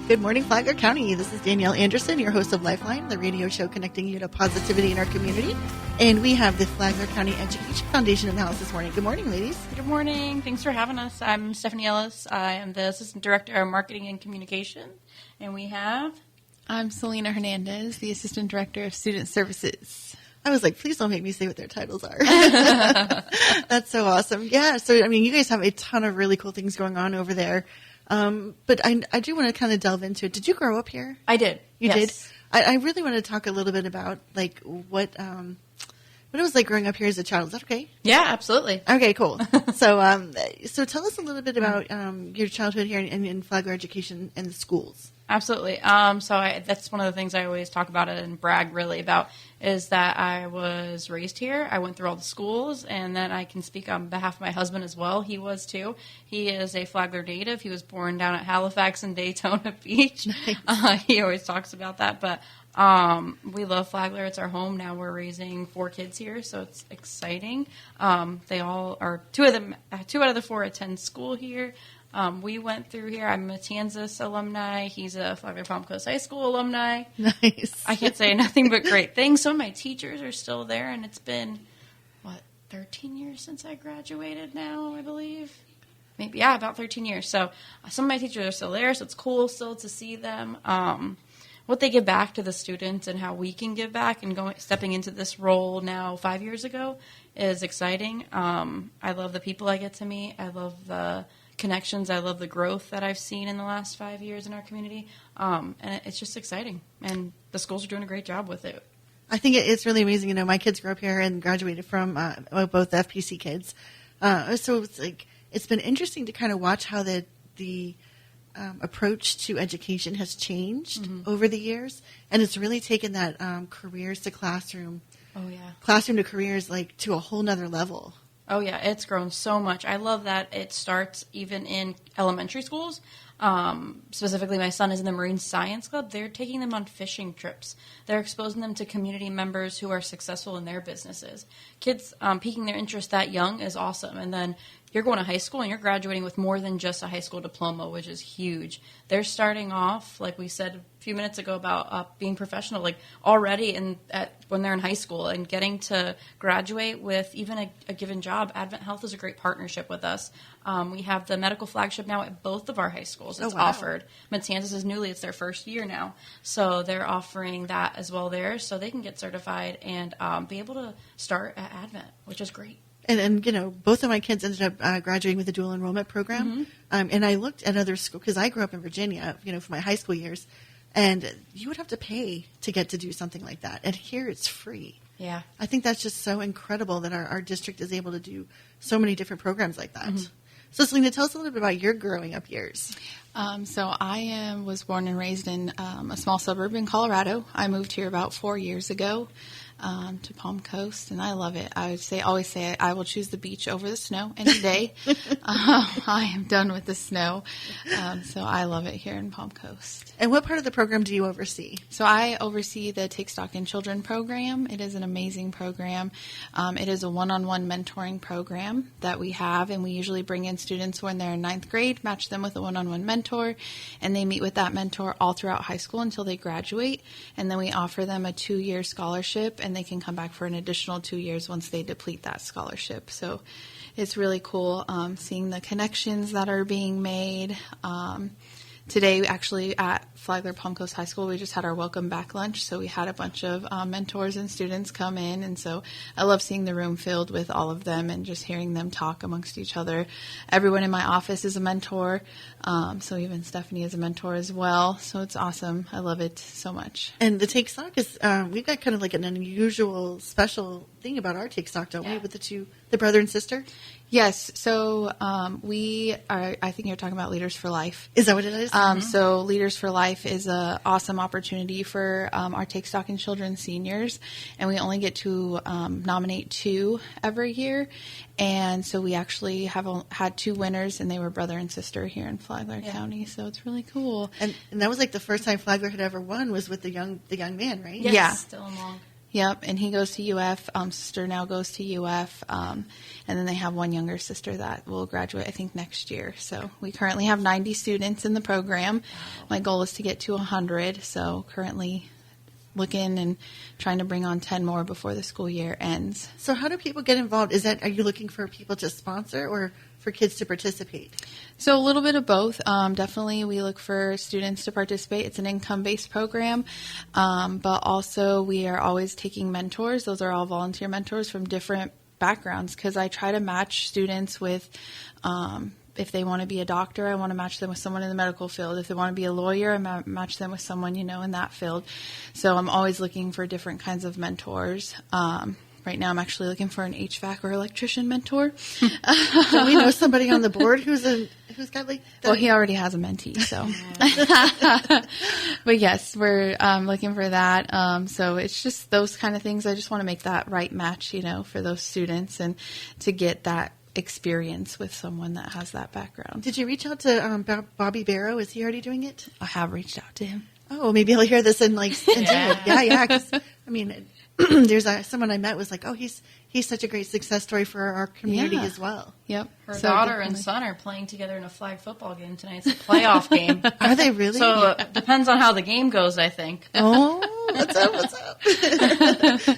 Good morning, Flagler County. This is Danielle Anderson, your host of Lifeline, the radio show connecting you to positivity in our community. And we have the Flagler County Education Foundation in the house this morning. Good morning, ladies. Good morning. Thanks for having us. I'm Stephanie Ellis. I am the Assistant Director of Marketing and Communication. And we have... I'm Selena Hernandez, the Assistant Director of Student Services. I was like, please don't make me say what their titles are. That's so awesome. Yeah, so, I mean, you guys have a ton of really cool things going on over there. But I do want to kind of delve into it. Did you grow up here? I did. You yes. did? I really want to talk a little bit about, like, what it was like growing up here as a child. Is that okay? Yeah, absolutely. Okay, cool. So tell us a little bit about your childhood here in Flagler Education and the schools. Absolutely. That's one of the things I always talk about and brag really about is that I was raised here. I went through all the schools, and then I can speak on behalf of my husband as well. He was too. He is a Flagler native. He was born down at Halifax and Daytona Beach. Nice. He always talks about that, but we love Flagler. It's our home. Now we're raising 4 kids here, so it's exciting. They all are, 2 out of the 4 attend school here. We went through here. I'm a Matanzas alumni. He's a Flagler Palm Coast High School alumni. Nice. I can't say nothing but great things. Some of my teachers are still there, and it's been, 13 years since I graduated now, I believe. Maybe, yeah, about 13 years. So some of my teachers are still there, so it's cool still to see them. What they give back to the students and how we can give back and stepping into this role now 5 years ago is exciting. I love the people I get to meet. I love the connections. I love the growth that I've seen in the last 5 years in our community. And it's just exciting. And the schools are doing a great job with it. I think it's really amazing. You know, my kids grew up here and graduated from both FPC kids. So it's like, it's been interesting to kind of watch how the approach to education has changed over the years. And it's really taken that careers to classroom. Oh, yeah. Classroom to careers, like, to a whole nother level. Oh, yeah, it's grown so much. I love that it starts even in elementary schools. Specifically, my son is in the Marine Science Club. They're taking them on fishing trips. They're exposing them to community members who are successful in their businesses. Kids piquing their interest that young is awesome. And then you're going to high school and you're graduating with more than just a high school diploma, which is huge. They're starting off, like we said a few minutes ago, about being professional, like already when they're in high school and getting to graduate with even a given job. Advent Health is a great partnership with us. We have the medical flagship now at both of our high schools. It's offered. Matanzas is newly. It's their first year now. So they're offering that as well there so they can get certified and be able to start at Advent, which is great. And you know, both of my kids ended up graduating with a dual enrollment program. And I looked at other schools, because I grew up in Virginia, you know, for my high school years. And you would have to pay to get to do something like that. And here it's free. Yeah. I think that's just so incredible that our district is able to do so many different programs like that. So, Selena, tell us a little bit about your growing up years. So I was born and raised in a small suburb in Colorado. I moved here about 4 years ago to Palm Coast, and I love it. I would always say I will choose the beach over the snow any day. I am done with the snow, so I love it here in Palm Coast. And what part of the program do you oversee? So I oversee the Take Stock in Children program. It is an amazing program. It is a one-on-one mentoring program that we have, and we usually bring in students when they're in 9th grade, match them with a one-on-one mentor, and they meet with that mentor all throughout high school until they graduate, and then we offer them a 2-year scholarship, and they can come back for an additional 2 years once they deplete that scholarship. So it's really cool seeing the connections that are being made. Today, actually, at Flagler Palm Coast High School, we just had our welcome back lunch, so we had a bunch of mentors and students come in, and so I love seeing the room filled with all of them and just hearing them talk amongst each other. Everyone in my office is a mentor, so even Stephanie is a mentor as well, so it's awesome. I love it so much. And the Take Stock is, we've got kind of like an unusual, special thing about our Take Stock, don't we, with the brother and sister? Yes, so we are, I think you're talking about Leaders for Life. Is that what it is? So Leaders for Life is an awesome opportunity for our Take Stock in Children seniors, and we only get to nominate 2 every year, and so we actually have had 2 winners, and they were brother and sister here in Flagler County, so it's really cool. And that was like the first time Flagler had ever won was with the young man, right? Yes, Yeah. still along. Yep, and he goes to UF. Sister now goes to UF, and then they have one younger sister that will graduate, I think, next year. So we currently have 90 students in the program. Wow. My goal is to get to 100, so currently looking and trying to bring on 10 more before the school year ends. So how do people get involved? Are you looking for people to sponsor or for kids to participate? So a little bit of both. Definitely we look for students to participate. It's an income-based program, but also we are always taking mentors. Those are all volunteer mentors from different backgrounds, because I try to match students with if they want to be a doctor, I want to match them with someone in the medical field. If they want to be a lawyer, I match them with someone, in that field. So I'm always looking for different kinds of mentors. Right now I'm actually looking for an HVAC or electrician mentor. Do we know somebody on the board who's got like the... Well, he already has a mentee, so. But yes, we're looking for that. So it's just those kind of things. I just want to make that right match, for those students and to get that experience with someone that has that background. Did you reach out to Bobby Barrow? Is he already doing it? I have reached out to him. Oh, maybe I'll hear this and yeah. 'Cause, there's someone I met was like, oh, he's such a great success story for our community as well. Yep. Her daughter and son are playing together in a flag football game tonight. It's a playoff game. Are they really? So it depends on how the game goes, I think. Oh, what's up?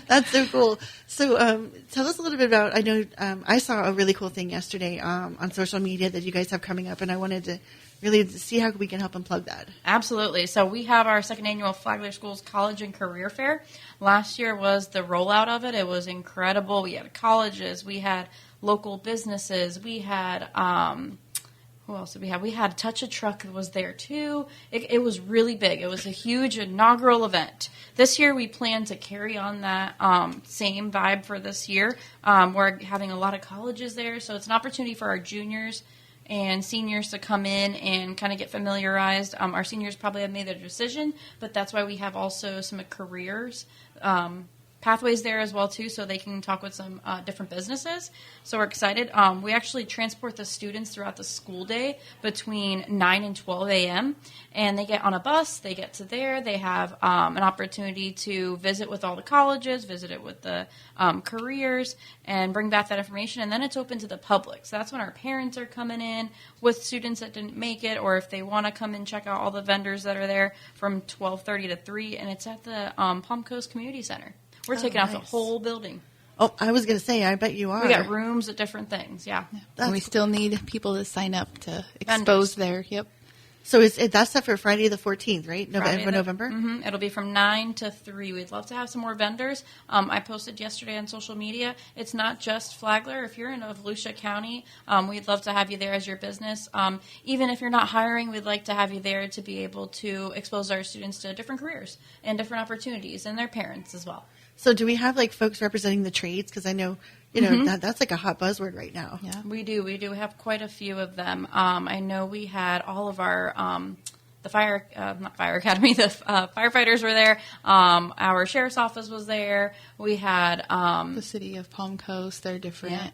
That's so cool. So tell us a little bit about, I know I saw a really cool thing yesterday on social media that you guys have coming up, and I wanted to really see how we can help and plug that. Absolutely. So we have our second annual Flagler Schools College and Career Fair. Last year was the rollout of it. It was incredible. We had colleges. We had local businesses. We had, who else did we have? We had Touch a Truck that was there too. It was really big. It was a huge inaugural event. This year we plan to carry on that same vibe for this year. We're having a lot of colleges there, so it's an opportunity for our juniors and seniors to come in and kind of get familiarized. Our seniors probably have made their decision, but that's why we have also some careers pathways there as well too, so they can talk with some different businesses. So we're excited. We actually transport the students throughout the school day between 9 and 12 a.m. and they get on a bus. They get to there. They have an opportunity to visit with all the colleges, visit it with the careers, and bring back that information. And then it's open to the public. So that's when our parents are coming in with students that didn't make it, or if they want to come and check out all the vendors that are there from 12:30 to 3, and it's at the Palm Coast Community Center. We're taking off the whole building. Oh, I was going to say, I bet you are. We got rooms at different things, yeah. And we still need people to sign up to expose there. Yep. So that's set for Friday the 14th, right? November? Mm-hmm. It'll be from 9 to 3. We'd love to have some more vendors. I posted yesterday on social media. It's not just Flagler. If you're in Volusia County, we'd love to have you there as your business. Even if you're not hiring, we'd like to have you there to be able to expose our students to different careers and different opportunities, and their parents as well. So do we have like folks representing the trades? Because I know, that's like a hot buzzword right now. Yeah, we do. We do have quite a few of them. I know we had all of our the firefighters were there. Our sheriff's office was there. We had the city of Palm Coast. Their different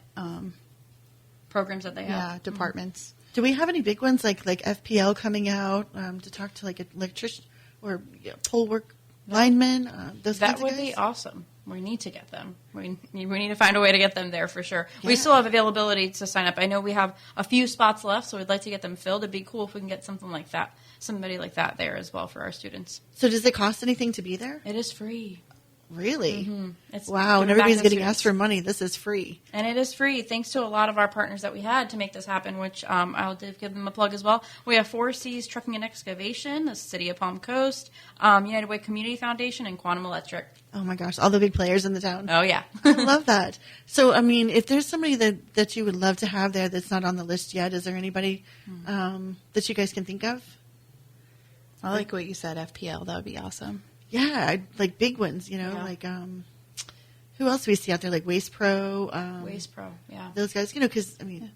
programs that they have. Yeah, departments. Do we have any big ones like FPL coming out to talk to like an electrician or pole work linemen? That would be awesome. We need to get them. We need to find a way to get them there for sure. Yeah. We still have availability to sign up. I know we have a few spots left, so we'd like to get them filled. It'd be cool if we can get somebody like that there as well for our students. So does it cost anything to be there? It is free. Really? Mm-hmm. Wow, and everybody's getting asked for money. This is free. And it is free, thanks to a lot of our partners that we had to make this happen, which I'll give them a plug as well. We have 4Cs Trucking and Excavation, the City of Palm Coast, United Way Community Foundation, and Quantum Electric. Oh, my gosh, all the big players in the town. Oh, yeah. I love that. So, if there's somebody that you would love to have there that's not on the list yet, is there anybody that you guys can think of? I like what you said, FPL. That would be awesome. Yeah, like big ones, like who else do we see out there? Like Waste Pro. Waste Pro, yeah. Those guys, because, they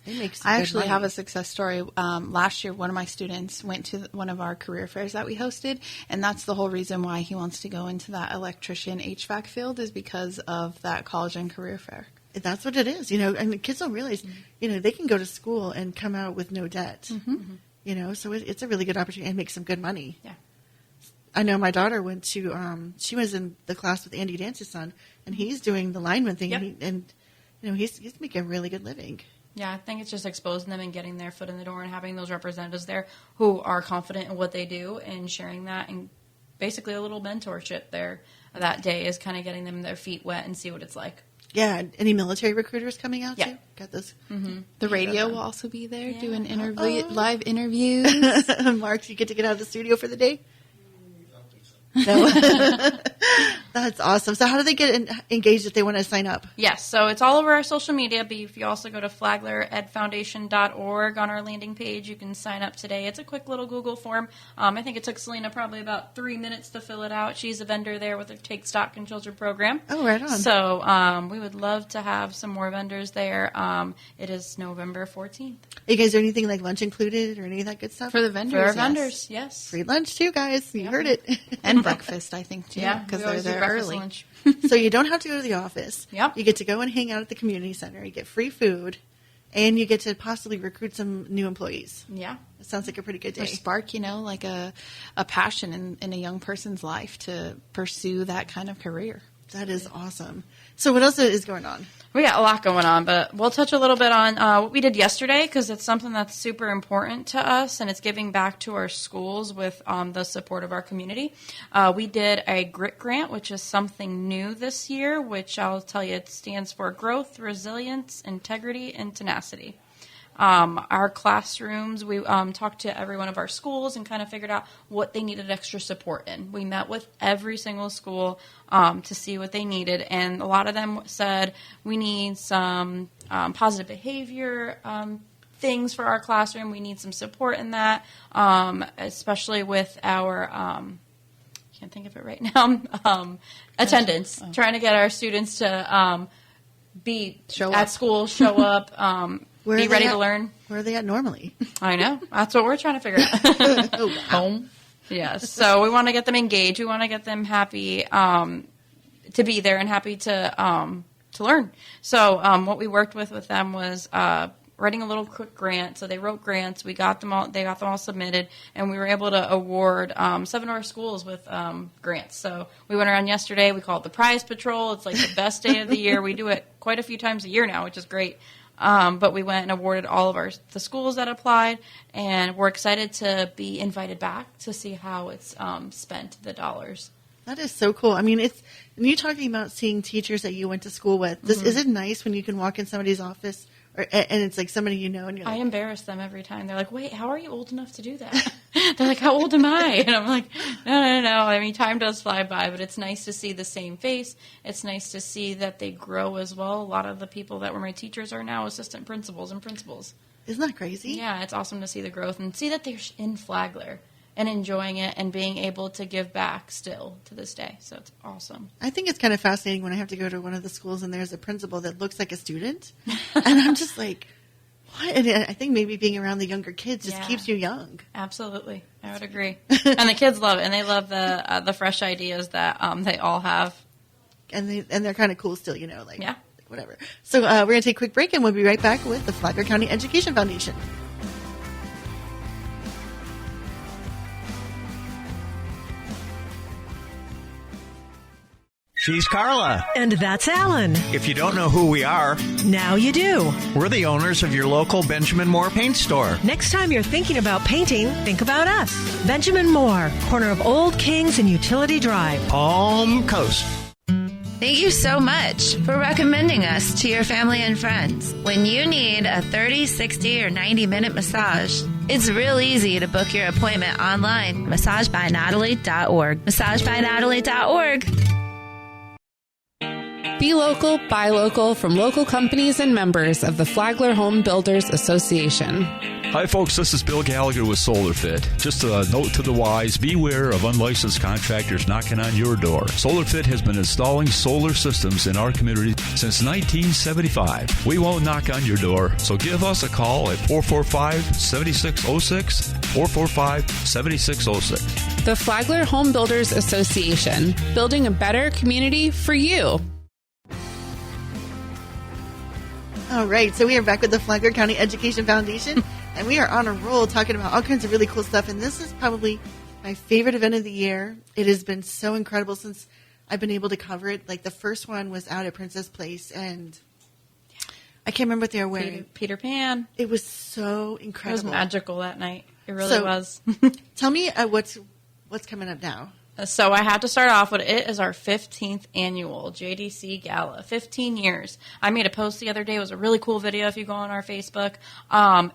make some I good actually money. have a success story. Last year, one of my students went to one of our career fairs that we hosted, and that's the whole reason why he wants to go into that electrician HVAC field is because of that college and career fair. That's what it is, and the kids don't realize, they can go to school and come out with no debt, so it's a really good opportunity and make some good money. Yeah. I know my daughter went to, she was in the class with Andy Dance's son, and he's doing the lineman thing, Yep. and he's making a really good living. Yeah, I think it's just exposing them and getting their foot in the door and having those representatives there who are confident in what they do and sharing that, and basically a little mentorship there that day is kind of getting them their feet wet and see what it's like. Yeah, any military recruiters coming out too? Got those. The radio will also be there doing Oh. live interviews. Mark, you get to get out of the studio for the day? No. That's awesome. So how do they get engaged if they want to sign up? Yes, so it's all over our social media, but if you also go to flagleredfoundation.org on our landing page, you can sign up today. It's a quick little Google form. I think it took Selena probably about 3 minutes to fill it out. She's a vendor there with her Take Stock in Children program. Oh, right on. So we would love to have some more vendors there. It is November 14th. You guys, do anything like lunch included or any of that good stuff? For the vendors, For our yes. vendors, yes. Free lunch too, guys. You heard it. And breakfast, I think, too, Yeah, because we they're always do there breakfast, early. lunch. So you don't have to go to the office. Yep. You get to go and hang out at the community center. You get free food, and you get to possibly recruit some new employees. Yeah. It sounds like a pretty good Or day. spark, like a passion in a young person's life to pursue that kind of career. That is awesome. So what else is going on? We got a lot going on, but we'll touch a little bit on what we did yesterday because it's something that's super important to us, and it's giving back to our schools with the support of our community. We did a GRIT grant, which is something new this year, which I'll tell you it stands for Growth, Resilience, Integrity, and Tenacity. Our classrooms, we talked to every one of our schools and kind of figured out what they needed extra support in. We met with every single school to see what they needed, and a lot of them said, we need some positive behavior things for our classroom. We need some support in that, especially with our can't think of it right now, attendance, trying to get our students to Show at up. school, show up, Where be are they ready at? to learn. Where are they at normally? I know. That's what we're trying to figure out. Oh, wow. Home. Yes. So we want to get them engaged. We want to get them happy to be there and happy to learn. So what we worked with them was writing a little quick grant. So they wrote grants. We got them all. They got them all submitted, and we were able to award 7 of our schools with grants. So we went around yesterday. We call it the Prize Patrol. It's like the best day of the year. We do it quite a few times a year now, which is great. But we went and awarded all of the schools that applied, and we're excited to be invited back to see how it's spent, the dollars. That is so cool. I mean, and you're talking about seeing teachers that you went to school with. Is it nice when you can walk in somebody's office and it's like somebody you know and you're I like, embarrass them every time. They're like, wait, how are you old enough to do that? They're like, how old am I? And I'm like, no. I mean, time does fly by, but it's nice to see the same face. It's nice to see that they grow as well. A lot of the people that were my teachers are now assistant principals and principals. isn't that crazy? Yeah, it's awesome to see the growth and see that they're in Flagler and enjoying it and being able to give back still to this day. So it's awesome. I think it's kind of fascinating when I have to go to one of the schools and there's a principal that looks like a student. And I'm just like, what? And I think maybe being around the younger kids just Yeah. keeps you young. Absolutely. I would agree. And the kids love it, and they love the fresh ideas that they all have. And they're kind of cool still, like Yeah. whatever. So we're going to take a quick break and we'll be right back with the Flagler County Education Foundation. She's Carla. And that's Alan. If you don't know who we are, Now you do. we're the owners of your local Benjamin Moore paint store. Next time you're thinking about painting, think about us. Benjamin Moore, corner of Old Kings and Utility Drive. Palm Coast. Thank you so much for recommending us to your family and friends. When you need a 30, 60, or 90-minute massage, it's real easy to book your appointment online. MassageByNatalie.org. MassageByNatalie.org. Be local, buy local from local companies and members of the Flagler Home Builders Association. Hi, folks. This is Bill Gallagher with SolarFit. Just a note to the wise, beware of unlicensed contractors knocking on your door. SolarFit has been installing solar systems in our community since 1975. We won't knock on your door, so give us a call at 445-7606, 445-7606. The Flagler Home Builders Association, building a better community for you. All right, so we are back with the Flagler County Education Foundation, and we are on a roll talking about all kinds of really cool stuff. And this is probably my favorite event of the year. It has been so incredible since I've been able to cover it. Like the first one was out at Princess Place, and I can't remember what they were wearing. Peter Pan. It was so It incredible. was magical that night. It really was. Tell me what's coming up now. So I have to start off with it is our 15th annual JDC Gala. 15 years. I made a post the other day. It was a really cool video if you go on our Facebook.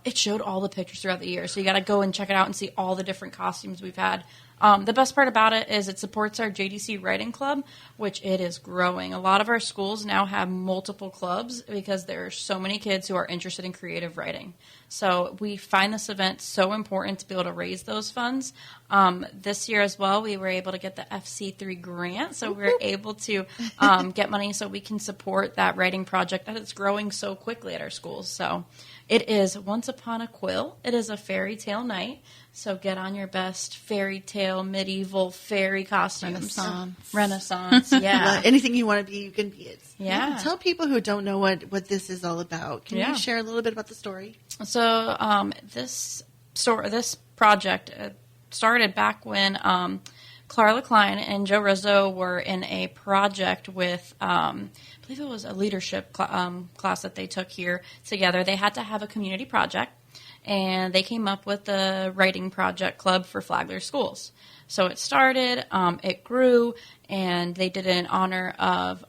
It showed all the pictures throughout the year. So you got to go and check it out and see all the different costumes we've had. The best part about it is it supports our JDC Writing Club, which it is growing. A lot of our schools now have multiple clubs because there are so many kids who are interested in creative writing. So we find this event so important to be able to raise those funds. This year as well, we were able to get the FC3 grant, so we're able to get money so we can support that writing project that is growing so quickly at our schools. So it is Once Upon a Quill. It is a fairy tale night. So get on your best fairy tale, medieval fairy costumes. Renaissance, yeah. Anything you want to be, you can be it. Yeah. Tell people who don't know what this is all about. Can you share a little bit about the story? So this project started back when Clara Klein and Joe Rizzo were in a project with, I believe it was a leadership class that they took here together. They had to have a community project, and they came up with the writing project club for Flagler schools. So it started, it grew, and they did it in honor of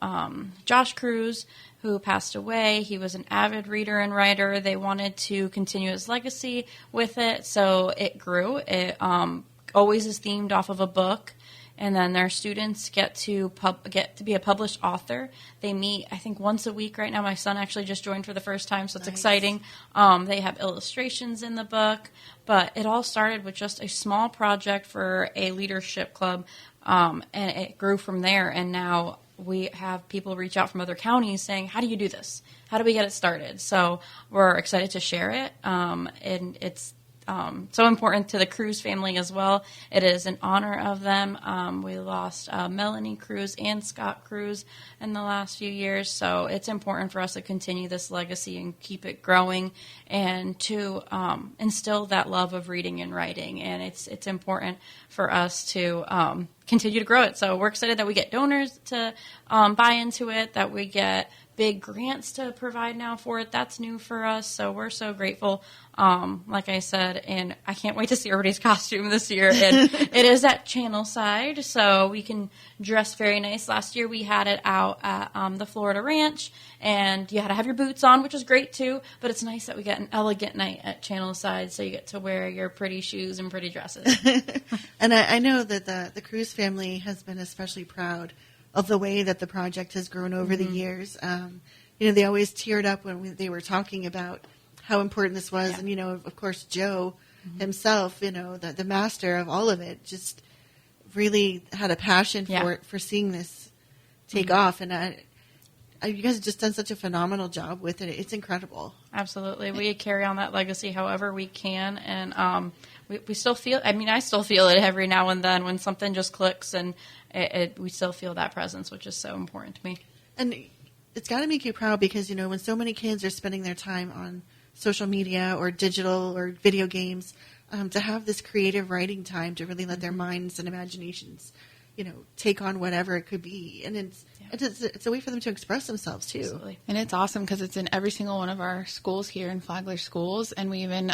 Josh Cruz, who passed away. He was an avid reader and writer. They wanted to continue his legacy with it, so it grew. It always is themed off of a book. And then their students get to be a published author. They meet, I think, once a week right now. My son actually just joined for the first time, so it's exciting. They have illustrations in the book. But it all started with just a small project for a leadership club, and it grew from there. And now we have people reach out from other counties saying, how do you do this? How do we get it started? So we're excited to share it, and it's so important to the Cruz family as well. It is in honor of them. We lost Melanie Cruz and Scott Cruz in the last few years, so it's important for us to continue this legacy and keep it growing and to instill that love of reading and writing, and it's important for us to continue to grow it. So we're excited that we get donors to buy into it, that we get big grants to provide now for it. That's new for us, so we're so grateful. Like I said, and I can't wait to see everybody's costume this year. And it is at Channel Side, so we can dress very nice. Last year we had it out at the Florida Ranch, and you had to have your boots on, which was great too. But it's nice that we get an elegant night at Channel Side, so you get to wear your pretty shoes and pretty dresses. And I know that the Cruz family has been especially proud of the way that the project has grown over the years. They always teared up when they were talking about how important this was. Yeah. And, of course, Joe himself, the master of all of it, just really had a passion for seeing this take off. And you guys have just done such a phenomenal job with it. It's incredible. Absolutely. We carry on that legacy however we can. And we still feel, I still feel it every now and then when something just clicks, and we still feel that presence, which is so important to me. And it's got to make you proud because, when so many kids are spending their time on social media or digital or video games, to have this creative writing time to really let their minds and imaginations, take on whatever it could be. And it's a way for them to express themselves, too. Absolutely. And it's awesome because it's in every single one of our schools here in Flagler Schools. And we even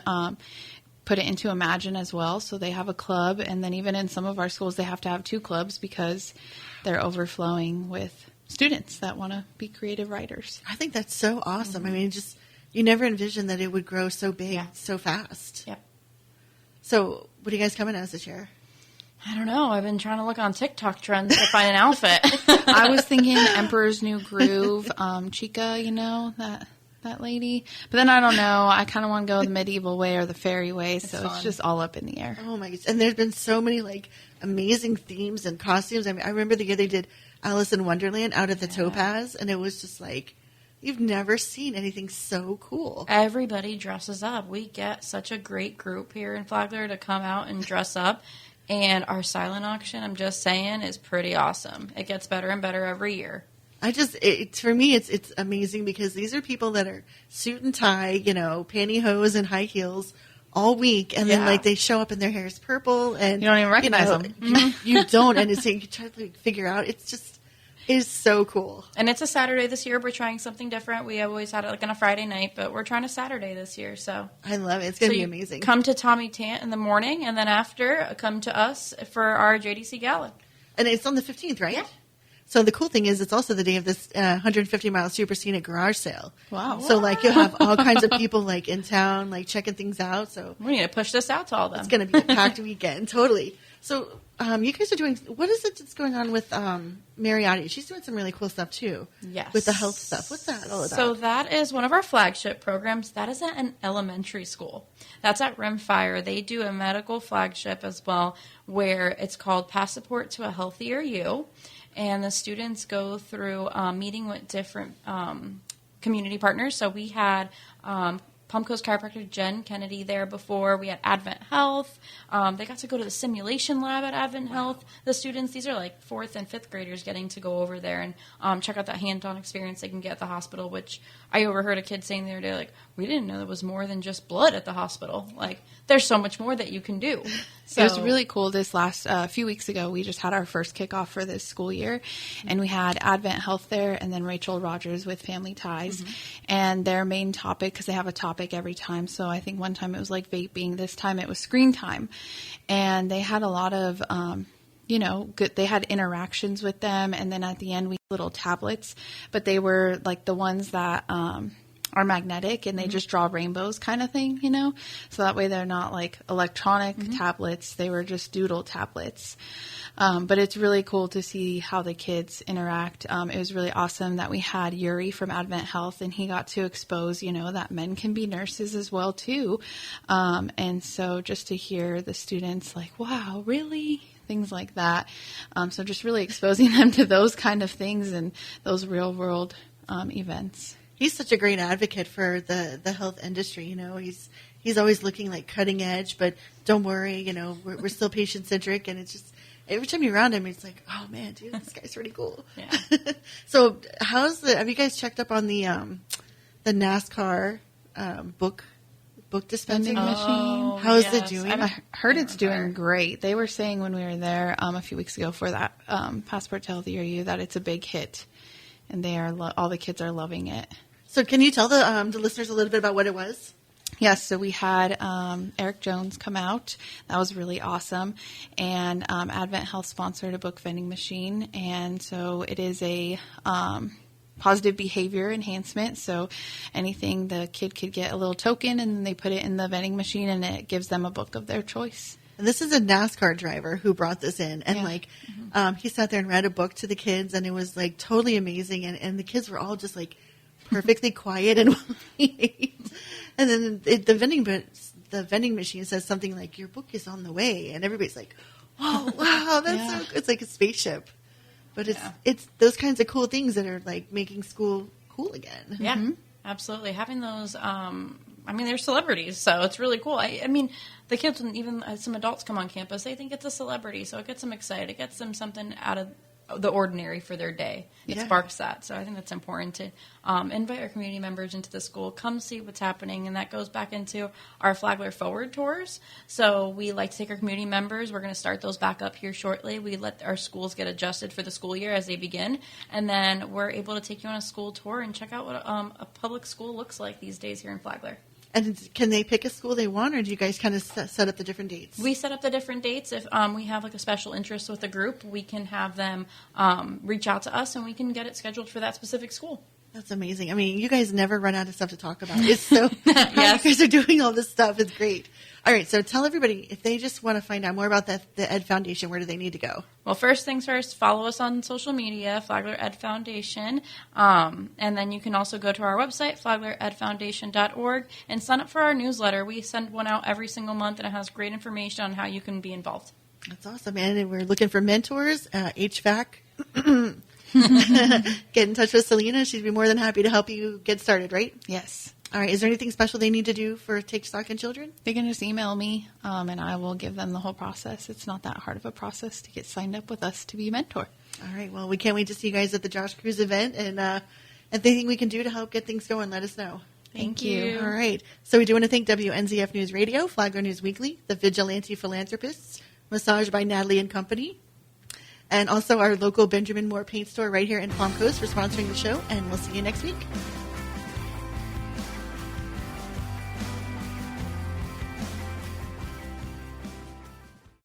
put it into Imagine as well. So they have a club. And then even in some of our schools, they have to have 2 clubs because they're overflowing with students that want to be creative writers. I think that's so awesome. You never envisioned that it would grow so big so fast. Yep. So what are you guys coming as this year? I don't know. I've been trying to look on TikTok trends to find an outfit. I was thinking Emperor's New Groove, Chica, that lady. But then I don't know. I kind of want to go the medieval way or the fairy way, so it's just all up in the air. Oh, my goodness. And there's been so many, amazing themes and costumes. I remember the year they did Alice in Wonderland out at the Topaz, and it was just you've never seen anything so cool. Everybody dresses up. We get such a great group here in Flagler to come out and dress up. And our silent auction, I'm just saying, is pretty awesome. It gets better and better every year. For me, it's amazing because these are people that are suit and tie, pantyhose and high heels, all week, and then like they show up and their hair is purple, and you don't even recognize them. You don't, and it's like you try to figure out. It's so cool. And it's a Saturday this year. We're trying something different. We always had it like on a Friday night, but we're trying a Saturday this year. So I love it. It's going to be amazing. Come to Tommy Tant in the morning, and then after, come to us for our JDC Gala. And it's on the 15th, right? Yeah. So the cool thing is it's also the day of this 150-mile Super Scenic Garage Sale. Wow. So, like, you'll have all kinds of people, like, in town, like, checking things out. So we need to push this out to all of them. It's going to be a packed weekend. Totally. So you guys are doing – what is it that's going on with Mariotti? She's doing some really cool stuff, too. Yes. With the health stuff. What's that all about? So that is one of our flagship programs. That is at an elementary school. That's at Rimfire. They do a medical flagship as well where it's called Passport to a Healthier You. And the students go through meeting with different community partners. So we had Palm Coast chiropractor Jen Kennedy there before. We had Advent Health. They got to go to the simulation lab at Advent Health. The students, these are like 4th and 5th graders getting to go over there and check out that hands-on experience they can get at the hospital, which I overheard a kid saying the other day, like, we didn't know there was more than just blood at the hospital. Like, there's so much more that you can do. So it was really cool. This last few weeks ago, we just had our first kickoff for this school year, and we had Advent Health there, and then Rachel Rogers with Family Ties, and their main topic, because they have a topic every time. So I think one time it was like vaping, this time it was screen time, and they had a lot of good. They had interactions with them, and then at the end we had little tablets, but they were like the ones that are magnetic, and they just draw rainbows kind of thing, so that way they're not like electronic tablets. They were just doodle tablets. But it's really cool to see how the kids interact. It was really awesome that we had Yuri from Advent Health, and he got to expose, that men can be nurses as well too. And so just to hear the students like, wow, really? Things like that. So just really exposing them to those kind of things and those real world events. He's such a great advocate for the health industry. He's always looking like cutting edge, but don't worry, we're still patient centric, and it's just every time you're around him, it's like, oh man, dude, this guy's pretty cool. Yeah. So have you guys checked up on the NASCAR book dispensing machine? How is it doing? I heard it's doing great. They were saying when we were there a few weeks ago for that Passport to Healthier You that it's a big hit, and they are all the kids are loving it. So can you tell the listeners a little bit about what it was? Yes, so we had Eric Jones come out. That was really awesome. And Advent Health sponsored a book vending machine. And so it is a positive behavior enhancement. So anything, the kid could get a little token, and then they put it in the vending machine, and it gives them a book of their choice. And this is a NASCAR driver who brought this in. And he sat there and read a book to the kids, and it was like totally amazing. And the kids were all just like perfectly quiet and and then the vending machine says something like, your book is on the way, and everybody's like, oh wow, that's so, it's like a spaceship. But it's those kinds of cool things that are like making school cool again. Yeah, absolutely. Having those they're celebrities, so it's really cool. I mean, the kids, and even some adults come on campus, they think it's a celebrity, so it gets them excited. It gets them something out of the ordinary for their day. It sparks that. So I think that's important to invite our community members into the school, come see what's happening, and that goes back into our Flagler Forward tours. So we like to take our community members. We're going to start those back up here shortly. We let our schools get adjusted for the school year as they begin, and then we're able to take you on a school tour and check out what a public school looks like these days here in Flagler. And can they pick a school they want, or do you guys kind of set up the different dates? We set up the different dates. If we have like a special interest with a group, we can have them reach out to us, and we can get it scheduled for that specific school. That's amazing. I mean, you guys never run out of stuff to talk about. It's so Yes. You guys are doing all this stuff. It's great. All right, so tell everybody, if they just want to find out more about the Ed Foundation, where do they need to go? Well, first things first, follow us on social media, Flagler Ed Foundation. And then you can also go to our website, flagleredfoundation.org, and sign up for our newsletter. We send one out every single month, and it has great information on how you can be involved. That's awesome, man. And we're looking for mentors, HVAC. Get in touch with Selena. She'd be more than happy to help you get started, right? Yes. All right. Is there anything special they need to do for Take Stock in Children? They can just email me, and I will give them the whole process. It's not that hard of a process to get signed up with us to be a mentor. All right. Well, we can't wait to see you guys at the Josh Cruz event, and anything we can do to help get things going, let us know. Thank you. All right. So we do want to thank WNZF News Radio, Flagler News Weekly, the Vigilante Philanthropists, Massage by Natalie and Company, and also our local Benjamin Moore paint store right here in Palm Coast for sponsoring the show. And we'll see you next week.